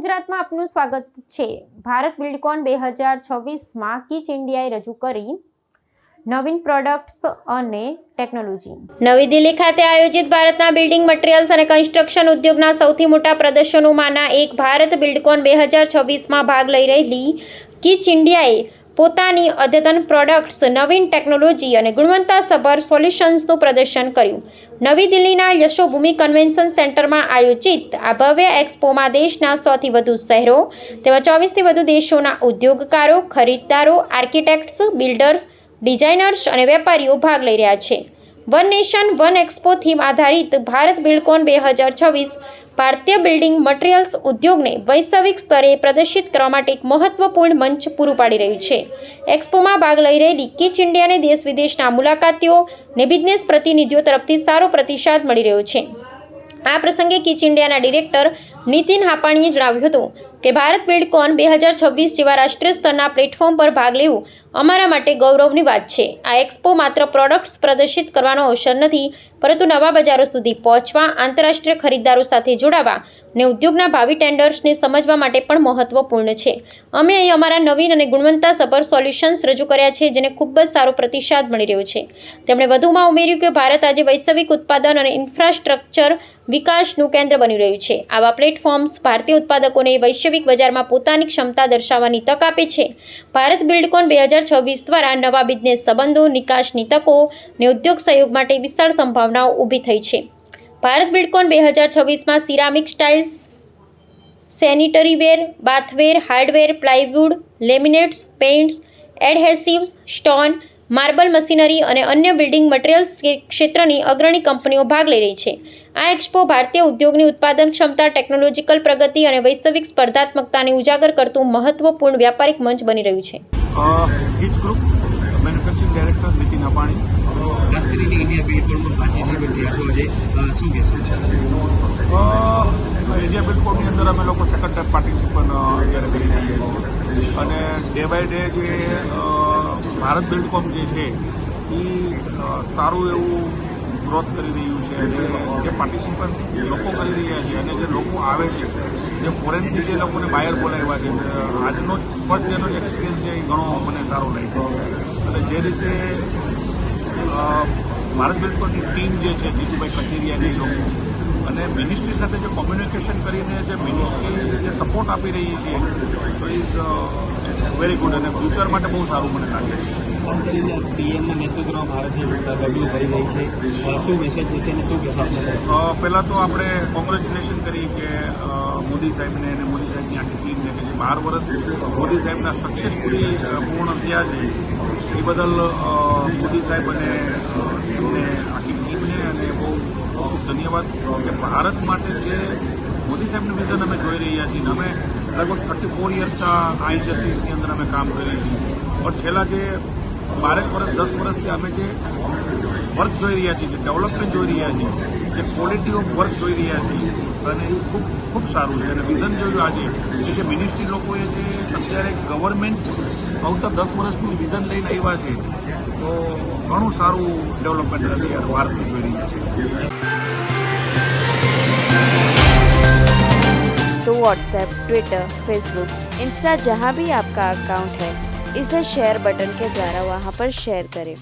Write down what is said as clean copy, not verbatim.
ગુજરાતમાં આપનું સ્વાગત છે। ભારત બિલ્ડકોન 2026માં કિચ ઇન્ડિયાએ રજૂ કરી નવીન પ્રોડક્ટ્સ અને ટેકનોલોજી। નવી દિલ્હી ખાતે આયોજિત ભારતના બિલ્ડિંગ મટીરીયલ્સ અને કન્સ્ટ્રક્શન ઉદ્યોગના સૌથી મોટા પ્રદર્શનોમાંના એક ભારત બિલ્ડકોન 2026માં ભાગ લઈ રહેલી કિચ ઇન્ડિયાએ પોતાની અદ્યતન પ્રોડક્ટ્સ, નવીન ટેકનોલોજી અને ગુણવત્તાસભર સોલ્યુશન્સનું પ્રદર્શન કર્યું। નવી દિલ્હીના યશોભૂમિ કન્વેન્શન સેન્ટરમાં આયોજિત આ ભવ્ય એક્સપોમાં દેશના 100થી વધુ શહેરો તેવા 24થી વધુ દેશોના ઉદ્યોગકારો, ખરીદદારો, આર્કિટેક્ટ્સ, બિલ્ડર્સ, ડિઝાઇનર્સ અને વેપારીઓ ભાગ લઈ રહ્યા છે। One nation one expo theme આધારિત ભારત બિલ્ડકોન 2026 ભારતીય બિલ્ડિંગ મટીરીયલ્સ ઉદ્યોગને વૈશ્વિક સ્તરે પ્રદર્શિત કરવા માટે એક મહત્વપૂર્ણ મંચ પૂરું પાડી રહ્યું છે। એક્સપોમાં ભાગ લઈ રહેલી કિચ ઇન્ડિયાને દેશ વિદેશના મુલાકાતીઓ ને બિઝનેસ પ્રતિનિધિઓ તરફથી સારો પ્રતિસાદ મળી રહ્યો છે। આ પ્રસંગે કિચ ઇન્ડિયાના ડિરેક્ટર નીતિન હાપાણીએ જણાવ્યું હતું કે ભારત બિલ્ડકોન 2026 જેવા રાષ્ટ્રીય સ્તરના પ્લેટફોર્મ પર ભાગ લેવું અમારા માટે ગૌરવની વાત છે। આ એક્સપો માત્ર પ્રોડક્ટ્સ પ્રદર્શિત કરવાનો અવસર નથી, પરંતુ નવા બજારો સુધી પહોંચવા, આંતરરાષ્ટ્રીય ખરીદદારો સાથે જોડાવા અને ઉદ્યોગના ભાવિ ટેન્ડર્સને સમજવા માટે પણ મહત્વપૂર્ણ છે। અમે અહીં અમારા નવીન અને ગુણવત્તાસભર સોલ્યુશન્સ રજૂ કર્યા છે, જેને ખૂબ જ સારો પ્રતિસાદ મળી રહ્યો છે। તેમણે વધુમાં ઉમેર્યું કે ભારત આજે વૈશ્વિક ઉત્પાદન અને ઇન્ફ્રાસ્ટ્રક્ચર વિકાસનું કેન્દ્ર બની રહ્યું છે। આવા પ્લેટફોર્મ્સ ભારતીય ઉત્પાદકોને વૈશ્વિક બજારમાં પોતાની ક્ષમતા દર્શાવવાની તક આપે છે। ભારત બિલ્ડકોન 2026 દ્વારા નવા બિઝનેસ સંબંધો, નિકાસની તકો અને ઉદ્યોગ સહયોગ માટે વિશાળ સંભાવનાઓ ઊભી થઈ છે। ભારત બિલ્ડકોન 2026માં ceramic tiles, sanitaryware, bathware, hardware, plywood, laminates, paints, adhesives, stone, marble machinery અને અન્ય બિલ્ડિંગ મટીરીયલ્સ ક્ષેત્રની અગ્રણી કંપનીઓ ભાગ લઈ રહી છે। આ એક્સપો ભારતીય ઉદ્યોગની ઉત્પાદન ક્ષમતા, ટેકનોલોજીકલ પ્રગતિ અને વૈશ્વિક સ્પર્ધાત્મકતાને ઉજાગર કરતું મહત્વપૂર્ણ વ્યાપારિક મંચ બની રહ્યું છે। કિચ ગ્રુપ મેન્યુફેક્ચરિંગ ડાયરેક્ટર નીતિન હાપાણી। ખાસ કરીને ઇન્ડિયા બિલ્ડકોનમાં પાર્ટિસિપેટ થયા છો, આજે શું કહેશો? ઇન્ડિયા બિલ્ડકોનની અંદર અમે લોકો સેકન્ડ ટાઈમ પાર્ટિસિપેટ અત્યારે કરી રહ્યા છીએ અને ડે બાય ડે જે ભારત બિલ્ડકોન જે છે એ સારું એવું ગ્રોથ કરી રહ્યું છે અને જે પાર્ટિસિપન્ટ લોકો કરી રહ્યા છે અને જે લોકો આવે છે, જે ફોરેનથી જે લોકોને બાયર બોલાવ્યા છે, આજનો જ ફર્સ્ટ ડેનો જ એક્સપિરિયન્સ છે એ ઘણો મને સારો લાગ્યો અને જે રીતે ભારત બિલ્ડકોનની ટીમ જે છે જીતુભાઈ કચેરિયાની લોકો અને મિનિસ્ટ્રી સાથે જે કોમ્યુનિકેશન કરીને જે મિનિસ્ટ્રી જે સપોર્ટ આપી રહી છે તો ઇઝ વેરી ગુડ અને ફ્યુચર માટે બહુ સારું મને લાગે છે। ખાસ કરીને પીએમના નેતૃત્વમાં ભારતની ડબલ્યુ કરી રહી છે, શું મેસેજ વિશે અને શું કહેશો? પહેલાં તો આપણે કોંગ્રેચ્યુલેશન કરી કે મોદી સાહેબને અને મોદી સાહેબની આખી ટીમને કે જે 12 વર્ષ મોદી સાહેબના સક્સેસફુલી પૂર્ણ થયા છે એ બદલ મોદી સાહેબ અને એમને આખી ટીમને અને બહુ ખૂબ ધન્યવાદ કે ભારત માટે જે મોદી સાહેબનું વિઝન અમે જોઈ રહ્યા છીએ। અમે લગભગ 34 યર્સ આ ઇન્ડસ્ટ્રીઝની અંદર અમે કામ કરીએ છીએ પણ છેલ્લા જે 12 વર્ષ 10 વર્ષથી અમે જે વર્ક જોઈ રહ્યા છીએ, જે ડેવલપમેન્ટ જોઈ રહ્યા છીએ, જે ક્વોલિટી ઓફ વર્ક જોઈ રહ્યા છીએ અને એ ખૂબ ખૂબ સારું છે અને વિઝન જોયું આજે કે જે મિનિસ્ટ્રી લોકોએ જે અત્યારે ગવર્મેન્ટ આવતા 10 વર્ષનું વિઝન લઈને આવ્યા છે તો ઘણું સારું ડેવલપમેન્ટ અત્યારે ભારતનું જોઈ રહ્યા છે। तो व्हाट्सएप, ट्विटर, फेसबुक, इंस्टा जहाँ भी आपका अकाउंट है, इसे शेयर बटन के द्वारा वहाँ पर शेयर करें।